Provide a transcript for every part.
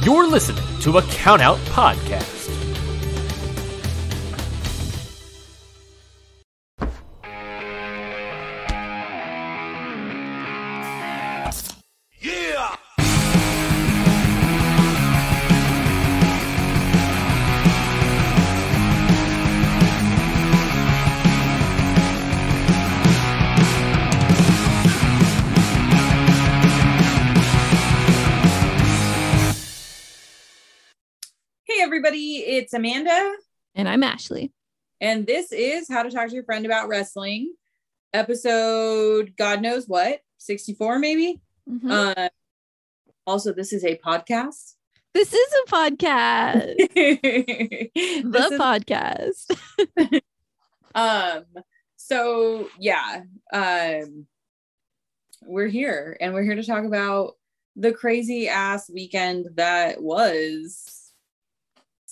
You're listening to a Count Out Podcast. Yeah! Hey everybody, it's Amanda. And I'm Ashley. And this is How to Talk to Your Friend About Wrestling. Episode, God knows what, 64 maybe? Mm-hmm. Also, this is a podcast. This is a podcast. The Podcast. So yeah, we're here and we're here to talk about the crazy ass weekend that was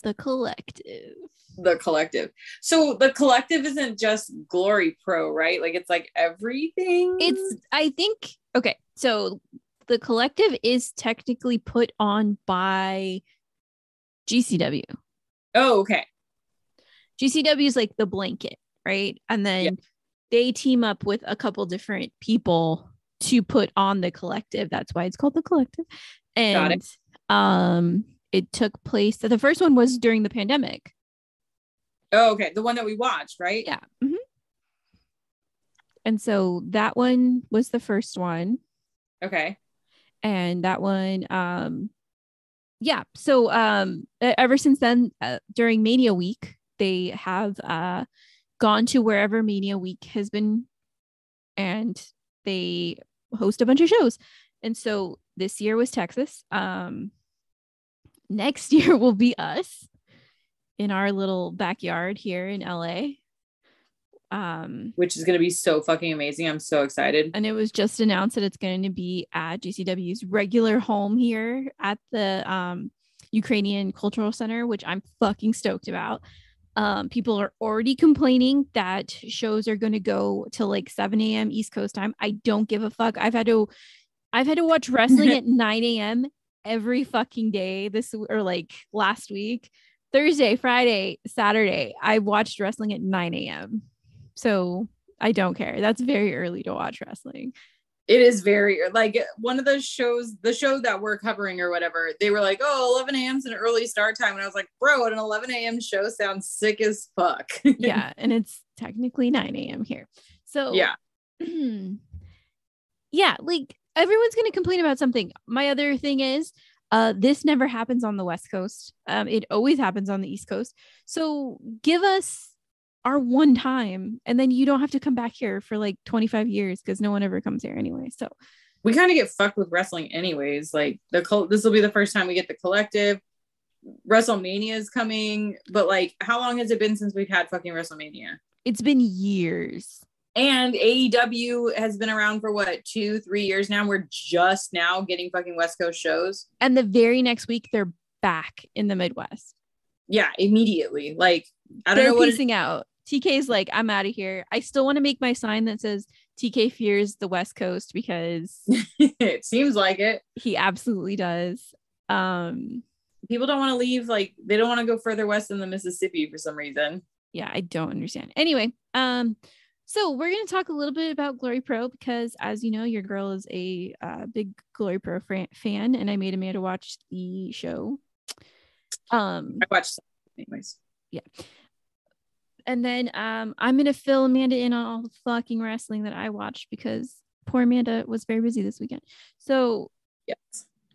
The Collective. The Collective. So the Collective isn't just Glory Pro, right? Like it's like everything. Okay, so the Collective is technically put on by GCW. Oh, okay. GCW is like the blanket, right? And then they team up with a couple different people to put on the Collective. That's why it's called the Collective. And it took place. The first one was during the pandemic. Oh, okay. The one that we watched, right? Yeah. Mm-hmm. And so that one was the first one. Okay. And that one, So ever since then, during Mania week, they have gone to wherever Mania week has been, and they host a bunch of shows. And so this year was Texas. Next year will be us in our little backyard here in LA. Which is going to be so fucking amazing. I'm so excited. And it was just announced that it's going to be at GCW's regular home here at the Ukrainian Cultural Center, which I'm fucking stoked about. People are already complaining that shows are going to go till like 7 a.m. East Coast time. I don't give a fuck. I've had to watch wrestling at 9 a.m. every fucking day last week. Thursday, Friday, Saturday, I watched wrestling at 9 a.m. So I don't care. That's very early to watch wrestling. It is very, like, one of those shows, the show that we're covering or whatever, they were like, oh, 11 a.m. is an early start time. And I was like, bro, an 11 a.m. show sounds sick as fuck. Yeah. And it's technically 9 a.m. here. So yeah. Yeah, like everyone's going to complain about something. My other thing is, this never happens on the West Coast. It always happens on the East Coast. So give us our one time, and then you don't have to come back here for like 25 years because no one ever comes here anyway. So we kind of get fucked with wrestling anyways. Like this will be the first time we get the Collective. WrestleMania is coming, but like, how long has it been since we've had fucking WrestleMania? It's been years. And AEW has been around for what, 2-3 years now. We're just now getting fucking West Coast shows. And the very next week, they're back in the Midwest. Yeah, immediately. Like, I don't know what. They're piecing out. TK's like, I'm out of here. I still want to make my sign that says TK fears the West Coast because it seems like it. He absolutely does. People don't want to leave. Like, they don't want to go further west than the Mississippi for some reason. Yeah, I don't understand. Anyway, so we're going to talk a little bit about Glory Pro because, as you know, your girl is a big Glory Pro fan, and I made Amanda watch the show. I watched anyways. Yeah. And then I'm going to fill Amanda in on all the fucking wrestling that I watched because poor Amanda was very busy this weekend. So yes,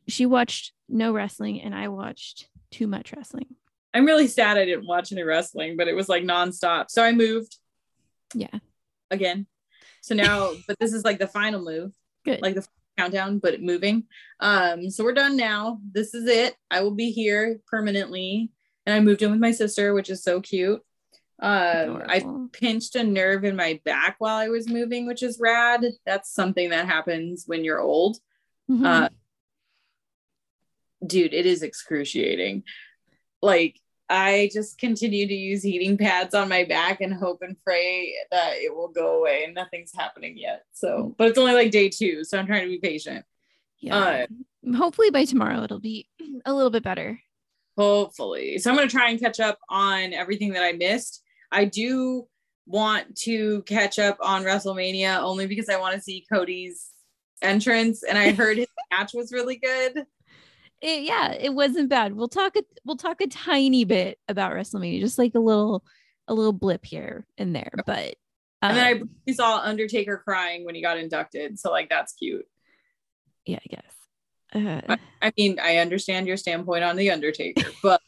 she watched no wrestling and I watched too much wrestling. I'm really sad I didn't watch any wrestling, but it was like nonstop. So I moved. Yeah. Again. So now, but this is like the final move. Good. Like the countdown, but moving. So we're done now. This is it. I will be here permanently. And I moved in with my sister, which is so cute. I pinched a nerve in my back while I was moving, which is rad. That's something that happens when you're old. Mm-hmm. Dude, it is excruciating. Like, I just continue to use heating pads on my back and hope and pray that it will go away, and nothing's happening yet. So, but it's only like day 2, so I'm trying to be patient. Yeah. Hopefully by tomorrow it'll be a little bit better. Hopefully. So I'm going to try and catch up on everything that I missed. I do want to catch up on WrestleMania only because I want to see Cody's entrance, and I heard his match was really good. It wasn't bad. We'll talk a tiny bit about WrestleMania, just like a little blip here and there. But and then I saw Undertaker crying when he got inducted, so like that's cute. Yeah, I guess. I mean, I understand your standpoint on the Undertaker, but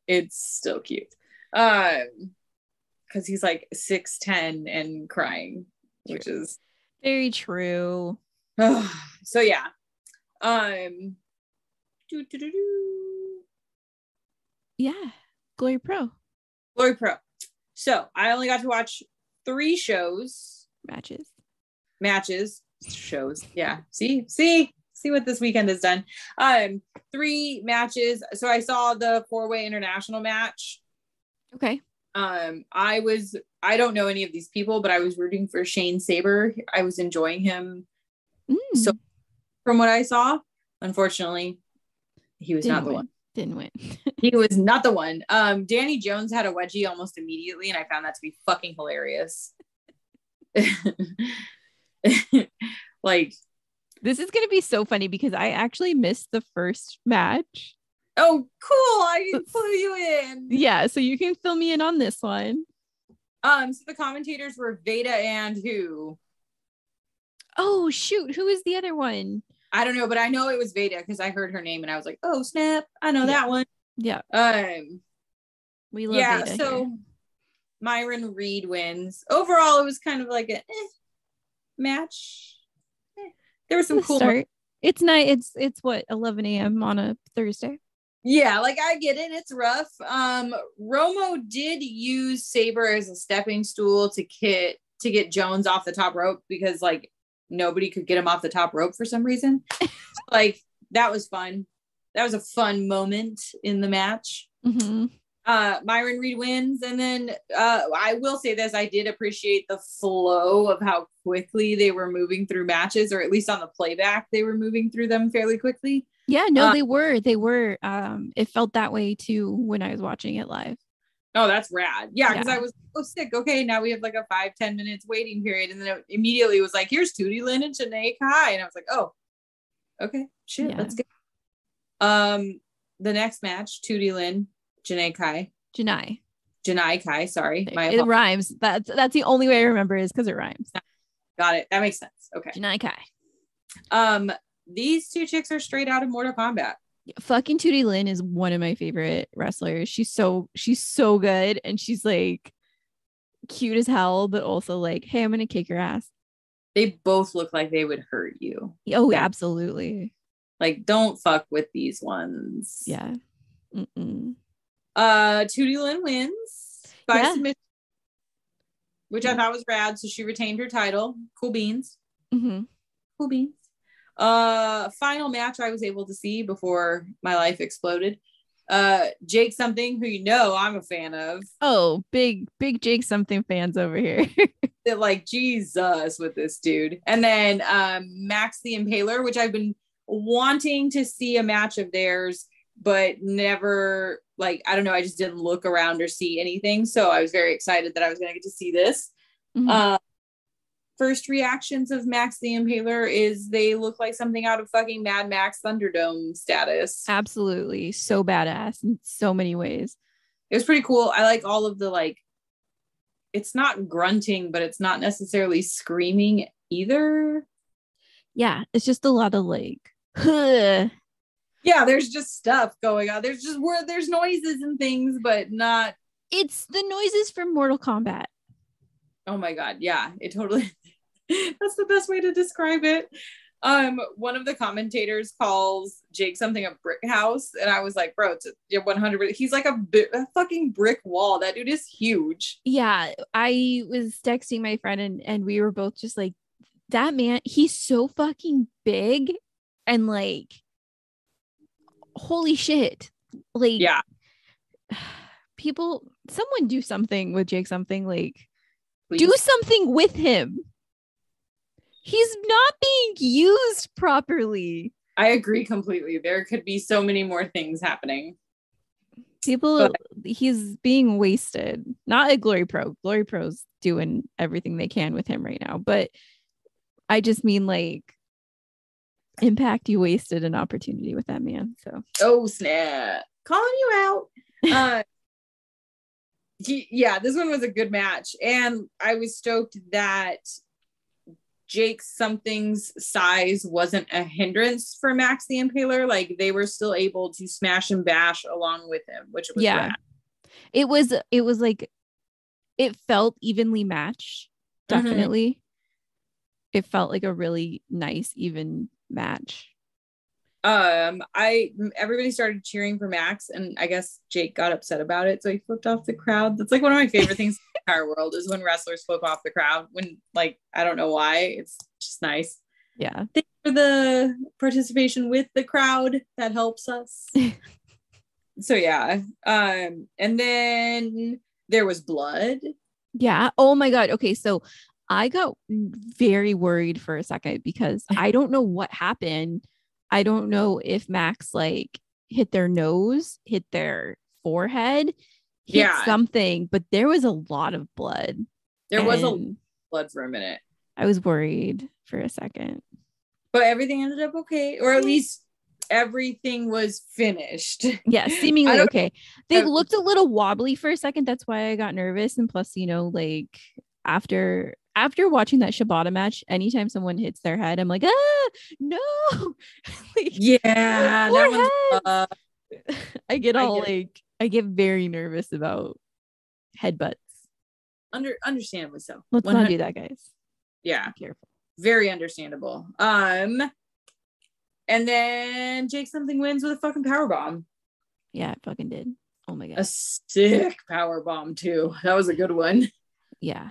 it's still cute. Because he's like 6'10" and crying, which is very true. So yeah. Yeah, Glory Pro. So I only got to watch 3 matches, shows. Yeah. See what this weekend has done. 3 matches. So I saw the 4-way international match. Okay. I don't know any of these people, but I was rooting for Shane Saber. I was enjoying him. So from what I saw, unfortunately, he was not the one. Didn't win. He was not the one. Danny Jones had a wedgie almost immediately, and I found that to be fucking hilarious. Like, this is gonna be so funny because I actually missed the first match. Oh, cool. I flew you in. Yeah, so you can fill me in on this one. So the commentators were Veda and who? Oh shoot, who is the other one? I don't know, but I know it was Veda because I heard her name and I was like, oh snap, I know that one. Yeah. We love Veda so here. Myron Reed wins. Overall, it was kind of like a match. There was some cool start. It's night. It's what, 11 a.m. on a Thursday. Yeah, like I get it. It's rough. Romo did use Saber as a stepping stool to get Jones off the top rope because like nobody could get him off the top rope for some reason. Like that was fun. That was a fun moment in the match. Mm-hmm. Myron Reed wins, and then I will say this: I did appreciate the flow of how quickly they were moving through matches, or at least on the playback, they were moving through them fairly quickly. Yeah, no, they were. It felt that way too when I was watching it live. Oh, that's rad. Yeah, because I was sick. Okay, now we have like a 5-10 minutes waiting period, and then it immediately was like, "Here's Tootie Lynn and Janae Kai," and I was like, "Oh, okay, shit, let's go." The next match, Tootie Lynn, Janae Kai. Janai Kai, sorry. It rhymes. That's the only way I remember is because it rhymes. Got it. That makes sense. Okay. Janai Kai. These 2 chicks are straight out of Mortal Kombat. Fucking Tootie Lynn is one of my favorite wrestlers. She's so good, and she's like cute as hell, but also like, hey, I'm gonna kick your ass. They both look like they would hurt you. Oh, absolutely. Like, don't fuck with these ones. Yeah. Tootie Lynn wins by submission, which I thought was rad. So she retained her title. Cool beans. Mm-hmm. Cool beans. Final match I was able to see before my life exploded. Jake something, who I'm a fan of. Oh, big Jake something fans over here. They're like, Jesus with this dude. And then Max the Impaler, which I've been wanting to see a match of theirs, but never, like, I don't know, I just didn't look around or see anything. So I was very excited that I was going to get to see this. Mm-hmm. First reactions of Max the Impaler is they look like something out of fucking Mad Max Thunderdome status. Absolutely. So badass in so many ways. It was pretty cool. I like all of the, like, it's not grunting, but it's not necessarily screaming either. Yeah, it's just a lot of like, huh. Yeah, there's just stuff going on. There's just where there's noises and things, but not. It's the noises from Mortal Kombat. Oh my God. Yeah, it totally. That's the best way to describe it. One of the commentators calls Jake something a brick house, and I was like, bro, it's 100. He's like a fucking brick wall. That dude is huge. Yeah, I was texting my friend, and we were both just like, that man, he's so fucking big, and like, holy shit, like, yeah. Someone do something with Jake something, like, please. Do something with him. He's not being used properly. I agree completely. There could be so many more things happening. He's being wasted. Not at Glory Pro. Glory Pro's doing everything they can with him right now. But I just mean like Impact, you wasted an opportunity with that man. So oh snap. Calling you out. This one was a good match. And I was stoked that Jake something's size wasn't a hindrance for Max the Impaler. Like they were still able to smash and bash along with him, which was rad. It was like it felt evenly matched. Definitely. It felt like a really nice, even match. Everybody started cheering for Max, and I guess Jake got upset about it, so he flipped off the crowd. That's like one of my favorite things in the entire world is when wrestlers flip off the crowd. When like I don't know why, it's just nice. Yeah. Thanks for the participation with the crowd. That helps us. So yeah. And then there was blood. Yeah. Oh my God. Okay, so I got very worried for a second because I don't know what happened. I don't know if Max like hit their nose, hit their forehead, hit something, but there was a lot of blood. There was a blood for a minute. I was worried for a second. But everything ended up okay, or at least everything was finished. Yeah, seemingly okay. They looked a little wobbly for a second. That's why I got nervous. And plus, like after watching that Shibata match, anytime someone hits their head, I'm like, no. Like, yeah, that one's I get very nervous about headbutts. Understandably so. Let's not do that, guys. Yeah. Be careful. Very understandable. And then Jake something wins with a fucking power bomb. Yeah, it fucking did. Oh my God. A sick power bomb too. That was a good one. Yeah.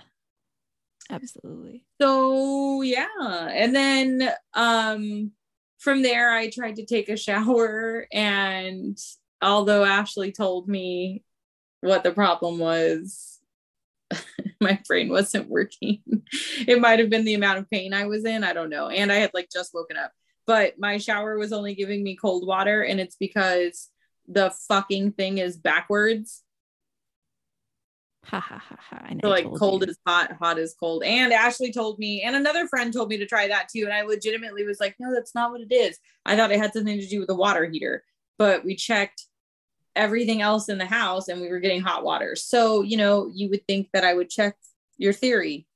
Absolutely. So yeah, and then from there I tried to take a shower, and although Ashley told me what the problem was, my brain wasn't working. It might have been the amount of pain I was in, I don't know, and I had like just woken up, but my shower was only giving me cold water, and it's because the fucking thing is backwards. Ha ha ha ha. And so like cold is hot, hot is cold. And Ashley told me, and another friend told me to try that too. And I legitimately was like, no, that's not what it is. I thought it had something to do with the water heater, but we checked everything else in the house and we were getting hot water. So, you would think that I would check your theory,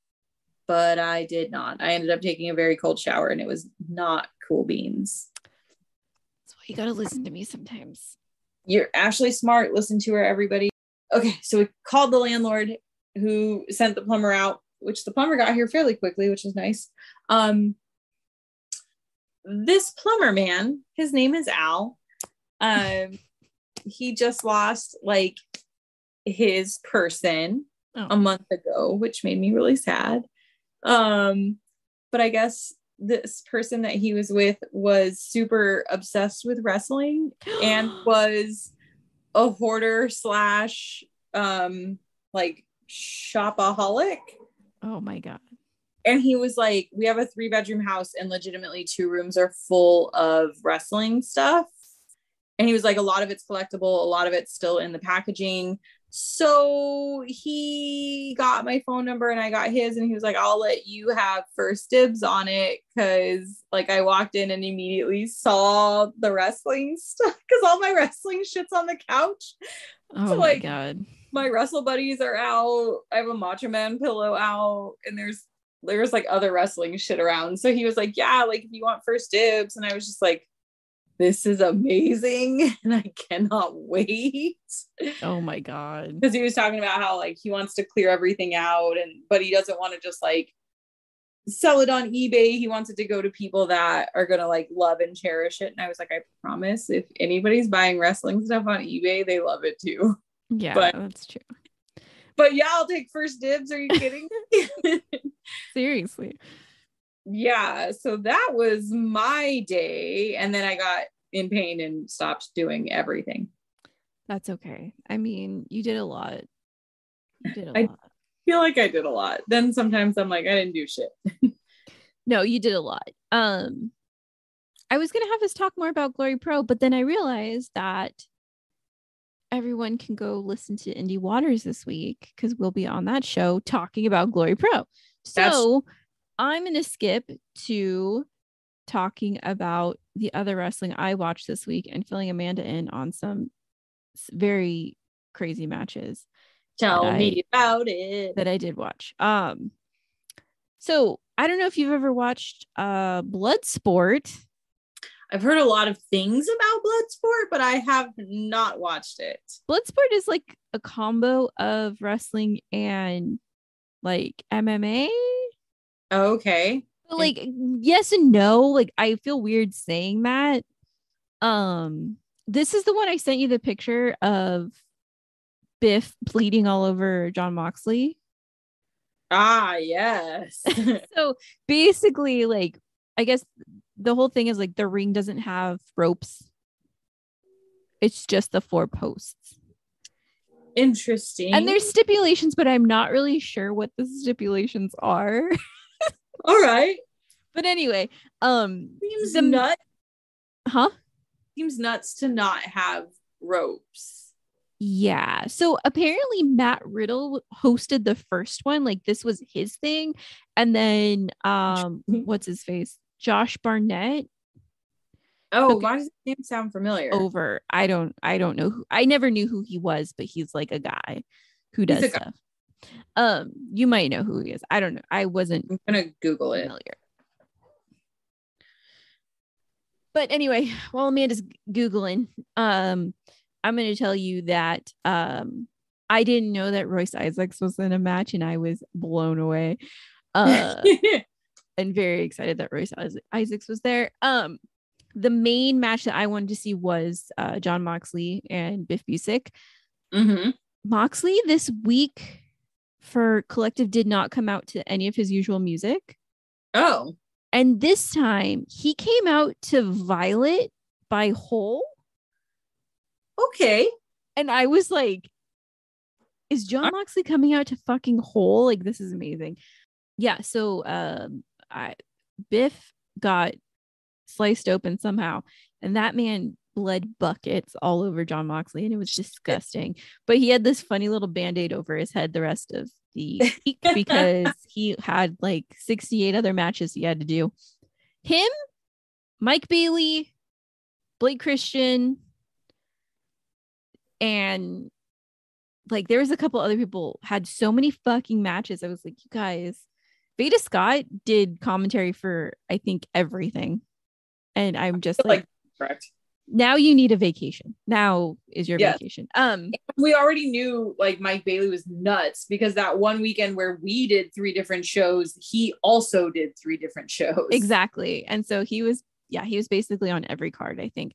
but I did not. I ended up taking a very cold shower and it was not cool beans. That's why you got to listen to me sometimes. You're Ashley smart. Listen to her, everybody. Okay, so we called the landlord who sent the plumber out, which the plumber got here fairly quickly, which is nice. This plumber man, his name is Al. He just lost like his person a month ago, which made me really sad. But I guess this person that he was with was super obsessed with wrestling and was a hoarder / like shopaholic. Oh my God. And he was like, we have a 3-bedroom house and legitimately 2 rooms are full of wrestling stuff. And he was like, a lot of it's collectible, a lot of it's still in the packaging. So he got my phone number and I got his, and he was like, I'll let you have first dibs on it. Cause like I walked in and immediately saw the wrestling stuff because all my wrestling shit's on the couch. Oh so, my God. My wrestle buddies are out. I have a Macho Man pillow out, and there's like other wrestling shit around. So he was like, yeah, like if you want first dibs. And I was just like, this is amazing and I cannot wait. Oh my God. Because he was talking about how like he wants to clear everything out, but he doesn't want to just like sell it on eBay. He wants it to go to people that are gonna like love and cherish it. And I was like, I promise if anybody's buying wrestling stuff on eBay, they love it too. Yeah, that's true. But yeah, I'll take first dibs. Are you kidding me? Seriously. Yeah, so that was my day, and then I got in pain and stopped doing everything. That's okay. I mean, you did a lot. I feel like I did a lot. Then sometimes I'm like, I didn't do shit. No, you did a lot. I I was going to have us talk more about Glory Pro, but then I realized that everyone can go listen to Indie Waters this week because we'll be on that show talking about Glory Pro. So I'm going to skip to talking about the other wrestling I watched this week and filling Amanda in on some very crazy matches. Tell me about it. That I did watch. So I don't know if you've ever watched Bloodsport. I've heard a lot of things about Bloodsport, but I have not watched it. Bloodsport is like a combo of wrestling and like MMA. Okay. But like yes and no. Like I feel weird saying that. This is the one I sent you the picture of Biff bleeding all over John Moxley. Ah, yes. So basically, like, I guess the whole thing is like the ring doesn't have ropes. It's just the 4 posts. Interesting. And there's stipulations, but I'm not really sure what the stipulations are. All right. But anyway, seems nuts. Huh? Seems nuts to not have ropes. Yeah. So apparently Matt Riddle hosted the first one. Like this was his thing. And then what's his face? Josh Barnett. Oh, why does his name sound familiar? Over. I don't know who. I never knew who he was, but he's like a guy who does stuff. You might know who he is. I don't know. I wasn't. I'm gonna Google it. Familiar. But anyway, while Amanda's Googling, I'm going to tell you that I didn't know that Royce Isaacs was in a match, and I was blown away. And very excited that Royce Isaacs was there. The main match that I wanted to see was John Moxley and Biff Busick. Mm-hmm. Moxley this week for Collective did not come out to any of his usual music. Oh. And this time he came out to Violet by Hole. Okay. And I was like, is John Moxley coming out to fucking Hole? Like, this is amazing. Yeah. So Biff got sliced open somehow, and that man bled buckets all over John Moxley, and it was disgusting. But he had this funny little band-aid over his head the rest of the week because he had like 68 other matches he had to do. Him, Mike Bailey, Blake Christian, and like there was a couple other people had so many fucking matches. I was like, you guys, Veda Scott did commentary for I think everything. And I'm just like correct. Now you need a vacation. Now is your vacation. We already knew like Mike Bailey was nuts because that one weekend where we did 3 different shows, he also did 3 different shows. Exactly. And so he was basically on every card, I think.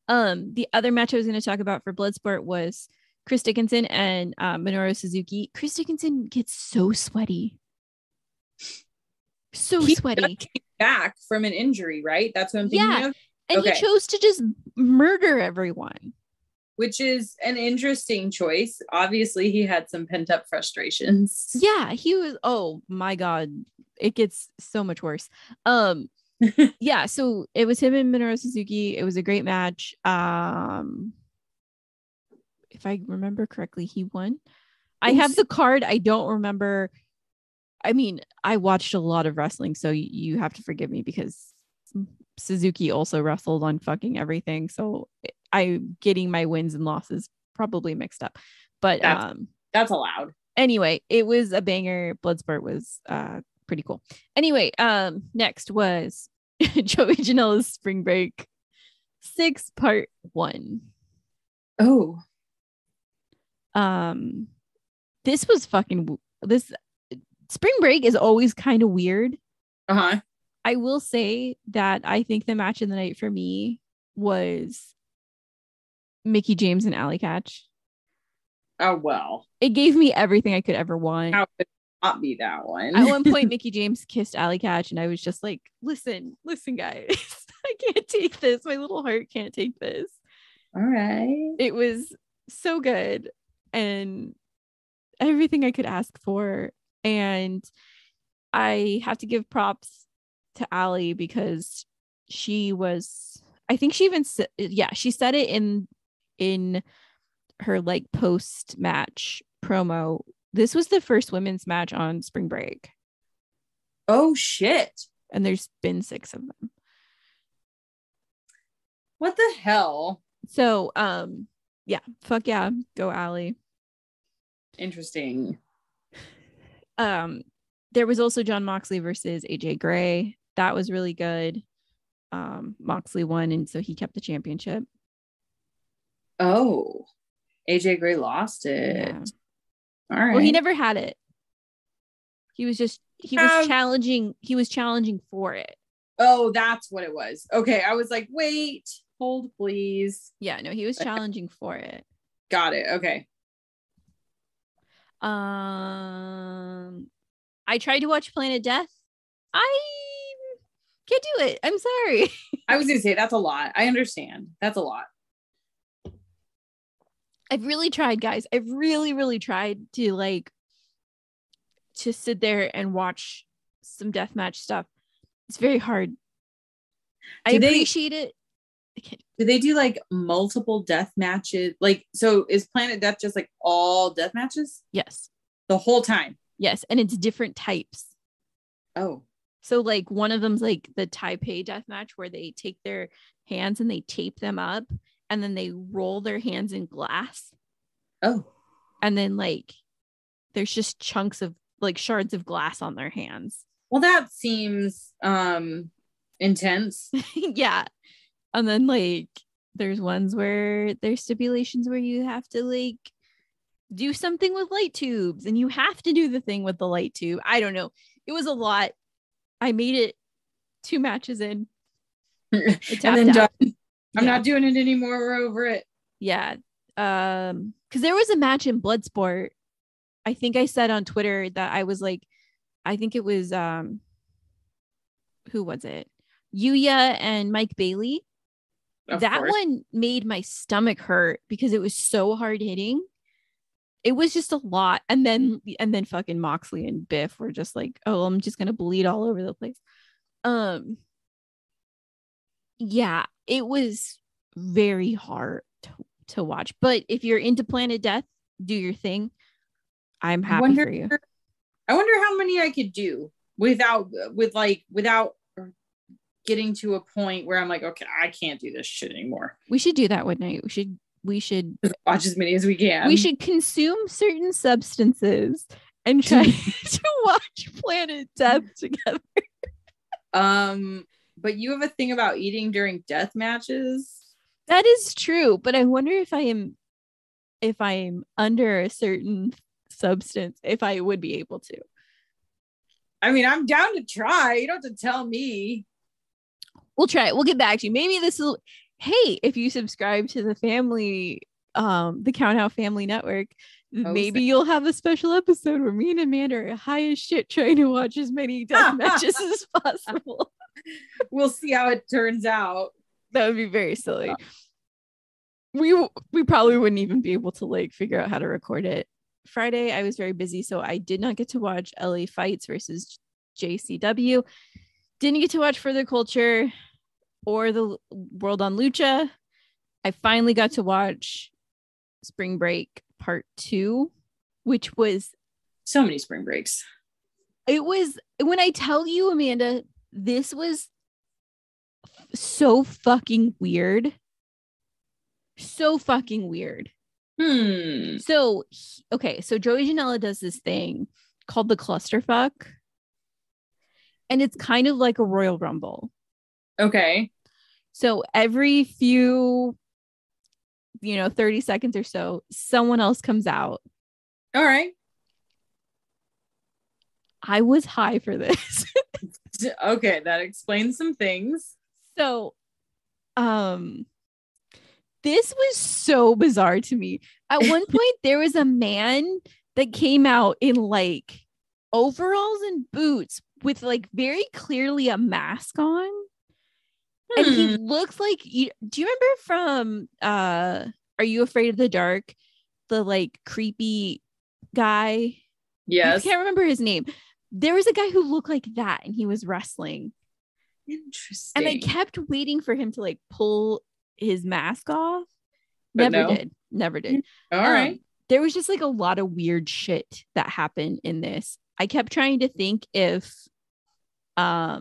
The other match I was going to talk about for Bloodsport was Chris Dickinson and Minoru Suzuki. Chris Dickinson gets so sweaty. He came back from an injury, right? That's what I'm thinking of. And he chose to just murder everyone, which is an interesting choice. Obviously, he had some pent up frustrations. Yeah, he was. Oh my God, it gets so much worse. Yeah, so it was him and Minoru Suzuki. It was a great match. If I remember correctly, he won. I have the card. I don't remember. I mean, I watched a lot of wrestling, so you have to forgive me because Suzuki also wrestled on fucking everything. So I'm getting my wins and losses probably mixed up. But that's allowed. Anyway, it was a banger. Bloodsport was pretty cool. Anyway, next was Joey Janela's Spring Break 6 Part 1. Oh. This was this Spring Break is always kind of weird. Uh-huh. I will say that I think the match of the night for me was Mickie James and Alley Catch. Oh, well. It gave me everything I could ever want. How could it not be that one? At one point, Mickie James kissed Alley Catch, and I was just like, listen, guys. I can't take this. My little heart can't take this. All right. It was so good. And everything I could ask for. And I have to give props to Allie because I think she even she said it in her like post match promo. This was the first women's match on spring break. Oh shit. And there's been 6 of them. What the hell? So yeah, fuck yeah, go Allie. Interesting. There was also Jon Moxley versus AJ Gray. That was really good. Moxley won, and so he kept the championship. Oh, AJ Gray lost it. Yeah. All right. Well, he never had it. He was challenging for it. Oh, that's what it was. Okay, I was like, wait, hold please. Yeah, no, he was challenging for it. Got it. Okay. I tried to watch Planet Death. I can't do it. I'm sorry. I was gonna say that's a lot. I understand. That's a lot. I've really tried, guys. I've really, really tried to sit there and watch some deathmatch stuff. It's very hard. I appreciate it. Do they do like multiple death matches? Like, so is Planet Death just like all death matches? Yes. The whole time? Yes. And it's different types. Oh. So like one of them's like the Taipei death match where they take their hands and they tape them up and then they roll their hands in glass. Oh. And then like there's just chunks of like shards of glass on their hands. Well, that seems intense. Yeah. And then like there's ones where there's stipulations where you have to like do something with light tubes and you have to do the thing with the light tube. I don't know. It was a lot. I made it 2 matches in. And then done. I'm not doing it anymore. We're over it. Yeah. Because there was a match in Bloodsport. I think I said on Twitter that I was like, I think it was who was it? Yuya and Mike Bailey. That one made my stomach hurt because it was so hard hitting. It was just a lot. And then fucking Moxley and Biff were just like, oh, I'm just gonna bleed all over the place. Yeah, it was very hard to watch. But if you're into Planet Death, do your thing. I'm happy for you. I wonder how many I could do without getting to a point where I'm like, okay, I can't do this shit anymore. We should do that one night. We should watch as many as we can. We should consume certain substances and try to watch Planet Death together. But you have a thing about eating during death matches. That is true, but I wonder if I'm under a certain substance, if I would be able to. I mean, I'm down to try. You don't have to tell me. We'll try it. We'll get back to you. Maybe this will. Hey, if you subscribe to the family, the Count Out Family Network, maybe you'll have a special episode where me and Amanda are high as shit trying to watch as many death matches as possible. We'll see how it turns out. That would be very silly. We probably wouldn't even be able to like figure out how to record it. Friday, I was very busy, so I did not get to watch LA Fights versus JCW. Didn't get to watch Further Culture or the World on Lucha. I finally got to watch Spring Break Part 2, which was so many spring breaks. It was, when I tell you, Amanda, this was so fucking weird. So fucking weird. So, okay, so Joey Janela does this thing called the clusterfuck. And it's kind of like a Royal Rumble. Okay. So every few, 30 seconds or so, someone else comes out. All right. I was high for this. Okay, that explains some things. So, this was so bizarre to me. At one point, there was a man that came out in like overalls and boots with like very clearly a mask on. And he looks like, do you remember from Are You Afraid of the Dark? The like creepy guy. Yes. I can't remember his name. There was a guy who looked like that and he was wrestling. Interesting. And I kept waiting for him to like pull his mask off. But Never did. All right. There was just like a lot of weird shit that happened in this. I kept trying to think if there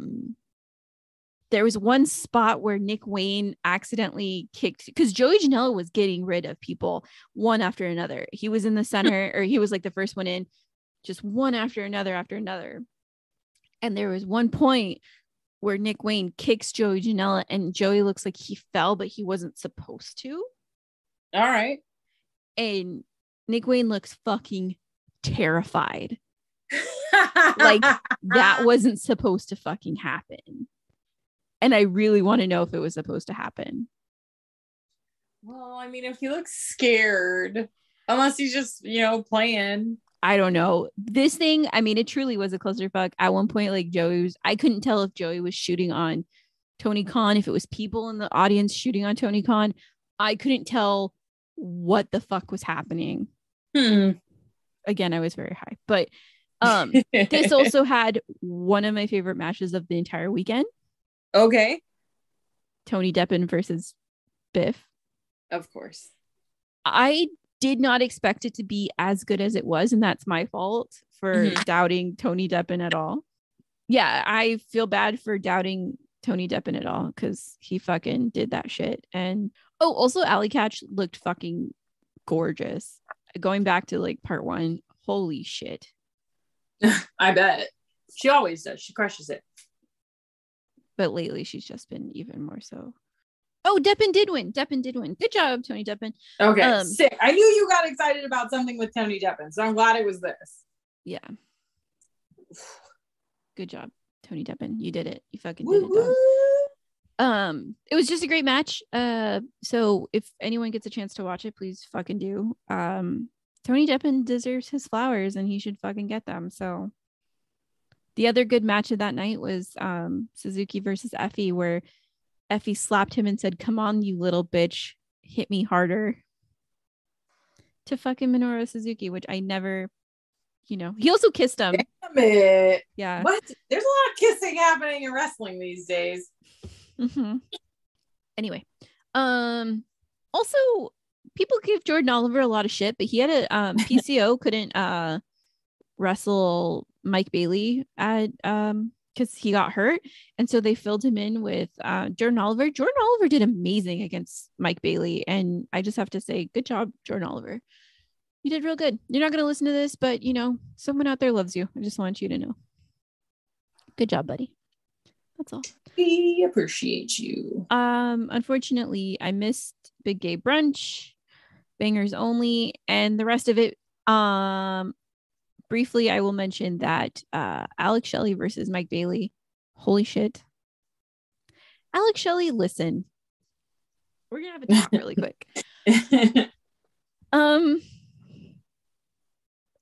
was one spot where Nick Wayne accidentally kicked, because Joey Janela was getting rid of people one after another. He was in the center, or he was like the first one in, just one after another. And there was one point where Nick Wayne kicks Joey Janela and Joey looks like he fell, but he wasn't supposed to. All right. And Nick Wayne looks fucking terrified. Like that wasn't supposed to fucking happen. And I really want to know if it was supposed to happen. Well, I mean, if he looks scared, unless he's just, playing. I don't know. This thing, I mean, it truly was a clusterfuck. At one point, like I couldn't tell if Joey was shooting on Tony Khan, if it was people in the audience shooting on Tony Khan. I couldn't tell what the fuck was happening. Again, I was very high. But this also had one of my favorite matches of the entire weekend. Okay. Tony Deppen versus Biff. Of course. I did not expect it to be as good as it was, and that's my fault for doubting Tony Deppen at all. Yeah, I feel bad for doubting Tony Deppen at all, because he fucking did that shit. And also Alley Catch looked fucking gorgeous. Going back to like part 1, holy shit. I bet. She always does. She crushes it. But lately she's just been even more so. Oh, Deppen did win. Good job, Tony Deppen. Okay, sick. I knew you got excited about something with Tony Deppen, so I'm glad it was this. Yeah. Good job, Tony Deppen. You did it. You fucking did it, dog. It was just a great match. So if anyone gets a chance to watch it, please fucking do. Tony Deppen deserves his flowers, and he should fucking get them. So the other good match of that night was Suzuki versus Effie, where Effie slapped him and said, "Come on, you little bitch, hit me harder," to fucking Minoru Suzuki, which I never, he also kissed him. Damn it. Yeah. What? There's a lot of kissing happening in wrestling these days. Anyway, also people give Jordan Oliver a lot of shit, but he had a PCO couldn't wrestle Mike Bailey at because he got hurt, and so they filled him in with Jordan Oliver. Jordan Oliver did amazing against Mike Bailey, and I just have to say, good job, Jordan Oliver. You did real good. You're not going to listen to this, but someone out there loves you. I just want you to know. Good job, buddy. That's all. We appreciate you. Unfortunately, I missed Big Gay Brunch, Bangers Only, and the rest of it. Briefly, I will mention that Alex Shelley versus Mike Bailey. Holy shit. Alex Shelley, listen. We're gonna have a talk really quick. I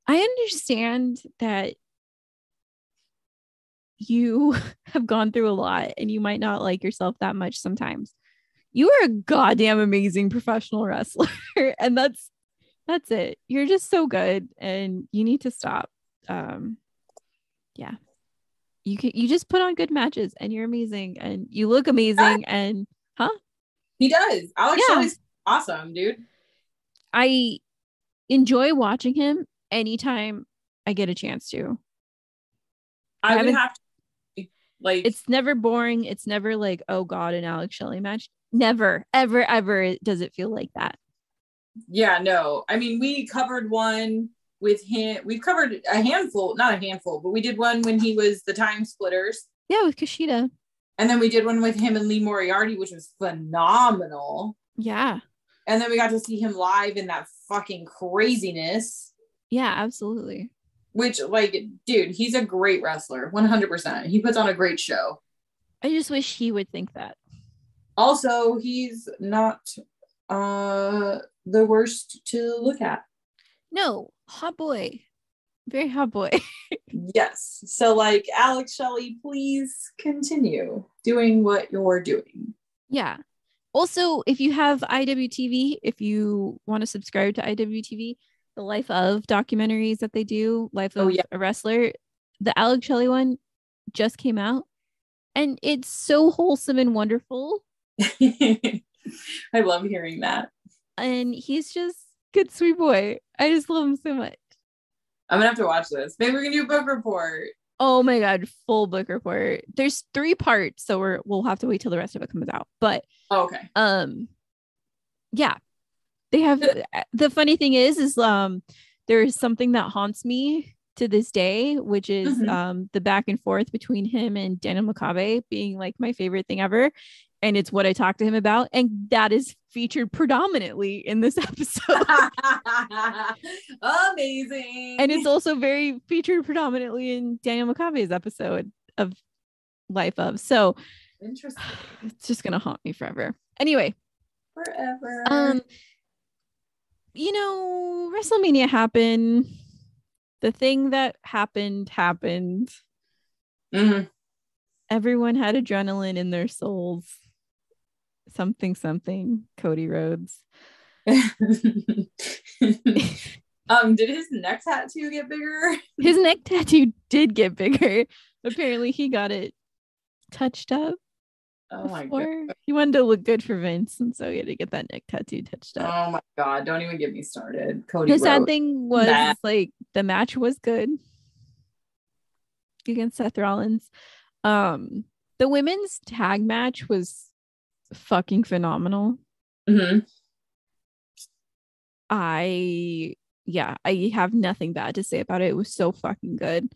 understand that you have gone through a lot and you might not like yourself that much sometimes. You are a goddamn amazing professional wrestler, and that's it. You're just so good, and you need to stop. Yeah, you just put on good matches, and you're amazing, and you look amazing. And he does. Alex Shelley's awesome, dude. I enjoy watching him anytime I get a chance to. I would have to, like, it's never boring. It's never like, oh god, an Alex Shelley match. Never, ever does it feel like that. Yeah, no. I mean, we covered one with him. We've covered a handful, not a handful, but we did one when he was the Time Splitters. Yeah, with Kushida. And then we did one with him and Lee Moriarty, which was phenomenal. Yeah. And then we got to see him live in that fucking craziness. Yeah, absolutely. Which, like, dude, he's a great wrestler. 100%. He puts on a great show. I just wish he would think that. Also, he's not the worst to look at. No, hot boy. Very hot boy. Yes. So, like, Alex Shelley, please continue doing what you're doing. Yeah. Also, if you have IWTV, if you want to subscribe to IWTV, the Life of documentaries that they do, Life of a Wrestler, the Alex Shelley one just came out. And it's so wholesome and wonderful. I love hearing that. And he's just good, sweet boy. I just love him so much. I'm gonna have to watch this. Maybe we can do a book report. Oh my God, full book report. There's 3 parts, so we'll have to wait till the rest of it comes out. But okay. Yeah. They have the funny thing is there's something that haunts me to this day, which is the back and forth between him and Daniel Makabe being like my favorite thing ever. And it's what I talked to him about. And that is featured predominantly in this episode. Amazing. And it's also very featured predominantly in Daniel Makabe's episode of Life of. So interesting. It's just going to haunt me forever. Anyway. Forever. WrestleMania happened. The thing that happened. Mm-hmm. Everyone had adrenaline in their souls. Something, Cody Rhodes. Did his neck tattoo get bigger? His neck tattoo did get bigger. Apparently he got it touched up. Oh my God. He wanted to look good for Vince, and so he had to get that neck tattoo touched up. Oh my God, don't even get me started. Cody The sad Rhodes. thing was like the match was good against Seth Rollins. The women's tag match was fucking phenomenal. Mm-hmm. I have nothing bad to say about it. It was so fucking good.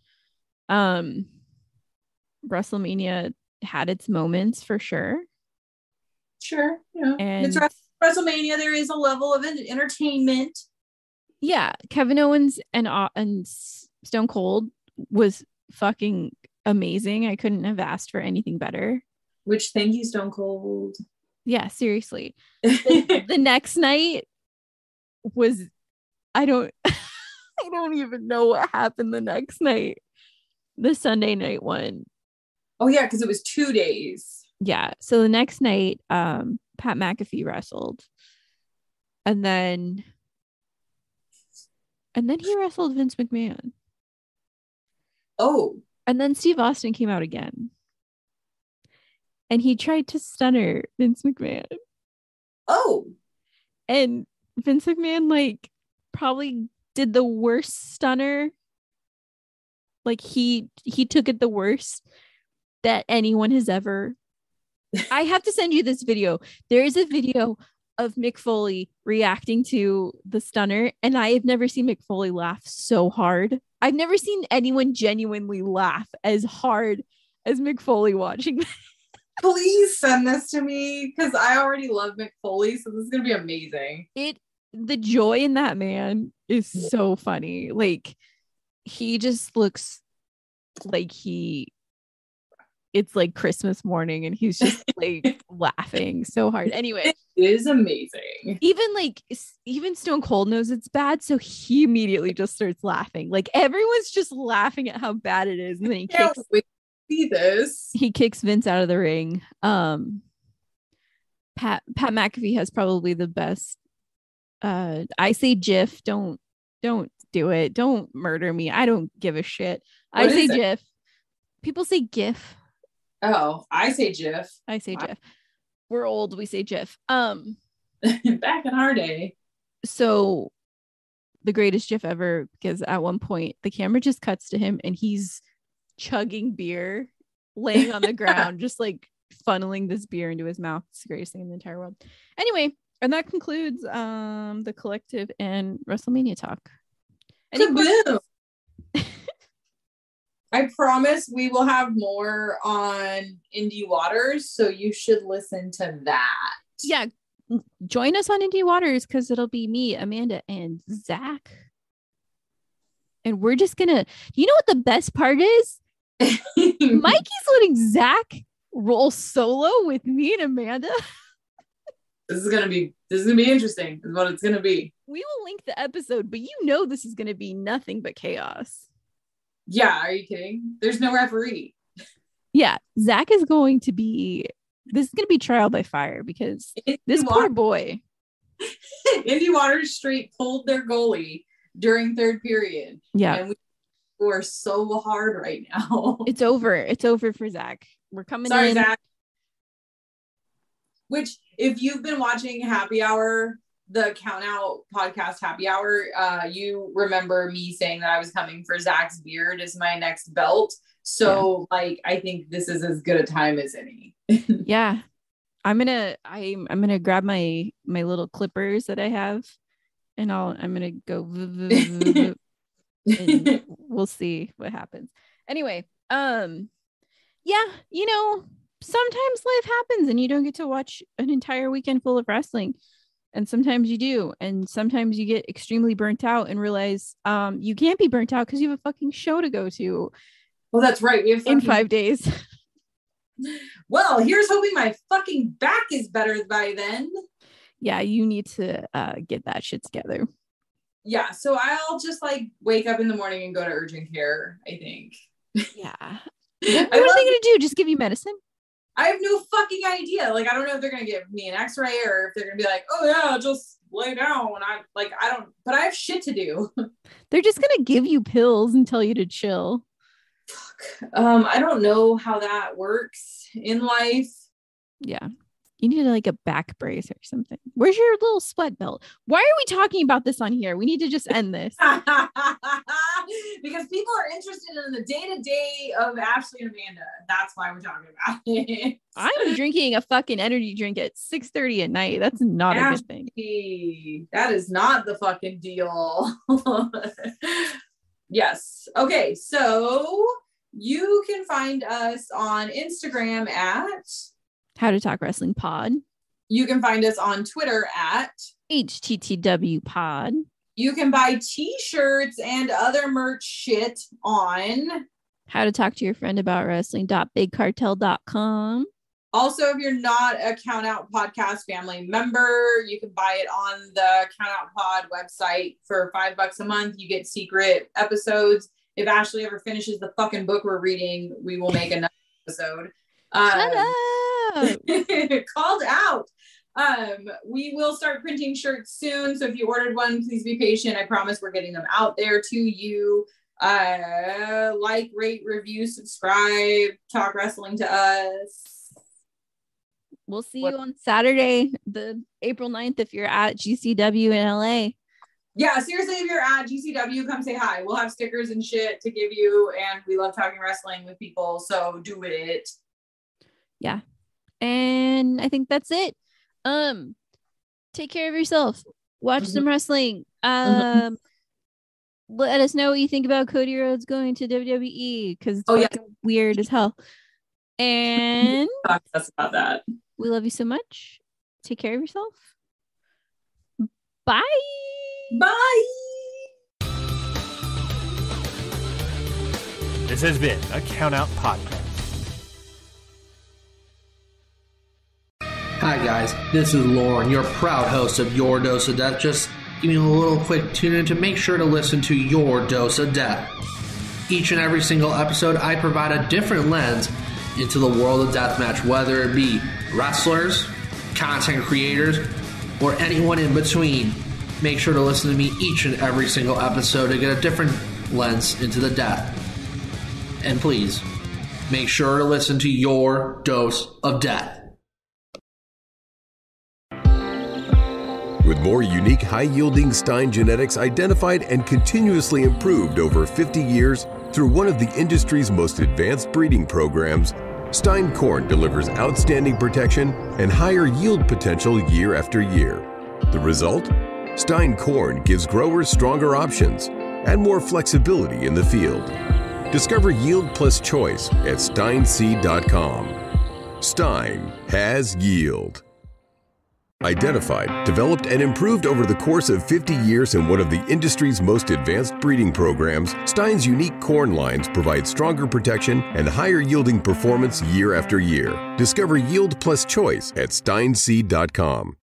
WrestleMania had its moments for sure. Sure, yeah. And it's WrestleMania. There is a level of entertainment. Yeah, Kevin Owens and Stone Cold was fucking amazing. I couldn't have asked for anything better. Which, thank you, Stone Cold. Yeah, seriously. The next night was I don't even know what happened the next night. The Sunday night one. Oh yeah, because it was 2 days. Yeah. So the next night, Pat McAfee wrestled. And then he wrestled Vince McMahon. Oh. And then Steve Austin came out again. And he tried to stunner Vince McMahon. Oh. And Vince McMahon, like, probably did the worst stunner. Like, he took it the worst that anyone has ever. I have to send you this video. There is a video of Mick Foley reacting to the stunner, and I have never seen Mick Foley laugh so hard. I've never seen anyone genuinely laugh as hard as Mick Foley watching that. Please send this to me, because I already love Mick Foley, so this is gonna be amazing. The joy in that man is so funny. Like, he just looks like it's like Christmas morning, and he's just like laughing so hard. Anyway, it is amazing. Even Stone Cold knows it's bad, so he immediately just starts laughing. Like, everyone's just laughing at how bad it is, and then he kicks Vince out of the ring. Pat McAfee has probably the best. I say GIF. Don't do it. Don't murder me. I don't give a shit. I say GIF. People say GIF. Oh, I say GIF. I say GIF. We're old. We say GIF. Back in our day. So the greatest GIF ever, because at one point the camera just cuts to him and he's chugging beer, laying on the ground, just like funneling this beer into his mouth. It's the greatest thing in the entire world. Anyway, and that concludes the collective and WrestleMania talk. Any questions? I promise we will have more on Indie Waters, so you should listen to that. Yeah, join us on Indie Waters, because it'll be me, Amanda, and Zach. And we're just gonna, you know what the best part is? Mikey's letting Zach roll solo with me and Amanda. This is gonna be interesting, is what it's gonna be. We will link the episode, but you know this is gonna be nothing but chaos. Yeah, are you kidding? There's no referee. Yeah, Zach is going to be. This is going to be trial by fire, because this poor boy. Indie Waters straight pulled their goalie during third period. Yeah, and we score so hard right now. It's over. It's over for Zach. We're coming Sorry, in. Zach. Which, if you've been watching Happy Hour, the Count Out podcast Happy Hour, you remember me saying that I was coming for Zach's beard as my next belt. So, like, I think this is as good a time as any. Yeah. I'm gonna grab my little clippers that I have, and I'm gonna go and we'll see what happens. Anyway, yeah, you know, sometimes life happens and you don't get to watch an entire weekend full of wrestling, and sometimes you do, and sometimes you get extremely burnt out and realize you can't be burnt out because you have a fucking show to go to. Well, that's right. We have in 5 days. Well, here's hoping my fucking back is better by then. Yeah, you need to get that shit together. Yeah, so I'll just like wake up in the morning and go to urgent care, I think. Yeah. What are they gonna do? Just give you medicine? I have no fucking idea. Like, I don't know if they're gonna give me an x-ray or if they're gonna be like, oh yeah, just lay down. I don't, but I have shit to do. They're just gonna give you pills and tell you to chill. Fuck. I don't know how that works in life. Yeah. You need like a back brace or something. Where's your little sweat belt? Why are we talking about this on here? We need to just end this. Because people are interested in the day-to-day of Ashley and Amanda. That's why we're talking about it. I'm drinking a fucking energy drink at 6:30 at night. That's not a good thing. That is not the fucking deal. Yes. Okay. So you can find us on Instagram at How to Talk Wrestling Pod. You can find us on Twitter at HTTWPod. You can buy t-shirts and other merch shit on How to Talk to Your Friend About Wrestling.bigcartel.com. Also, if you're not a Count Out Podcast family member, you can buy it on the Count Out Pod website for $5 a month. You get secret episodes. If Ashley ever finishes the fucking book we're reading, we will make another episode. Shut up. Called out. We will start printing shirts soon. So if you ordered one, please be patient. I promise we're getting them out there to you. Like, rate, review, subscribe, talk wrestling to us. We'll see you on Saturday, the April 9th, if you're at GCW in LA. Yeah, seriously, if you're at GCW, come say hi. We'll have stickers and shit to give you, and we love talking wrestling with people, so do it. Yeah. And I think that's it. Take care of yourself. Watch some wrestling. Let us know what you think about Cody Rhodes going to WWE, because it's weird as hell. And talk to us about that. We love you so much. Take care of yourself. Bye. Bye. This has been a Count Out Podcast. Hi guys, this is Lauren, your proud host of Your Dose of Death. Just give me a little quick tune in to make sure to listen to Your Dose of Death. Each and every single episode, I provide a different lens into the world of deathmatch, whether it be wrestlers, content creators, or anyone in between. Make sure to listen to me each and every single episode to get a different lens into the death. And please, make sure to listen to Your Dose of Death. With more unique, high-yielding Stein genetics identified and continuously improved over 50 years through one of the industry's most advanced breeding programs, Stein corn delivers outstanding protection and higher yield potential year after year. The result? Stein corn gives growers stronger options and more flexibility in the field. Discover yield plus choice at steinseed.com. Stein has yield. Identified, developed, and improved over the course of 50 years in one of the industry's most advanced breeding programs, Stein's unique corn lines provide stronger protection and higher yielding performance year after year. Discover yield plus choice at steinseed.com.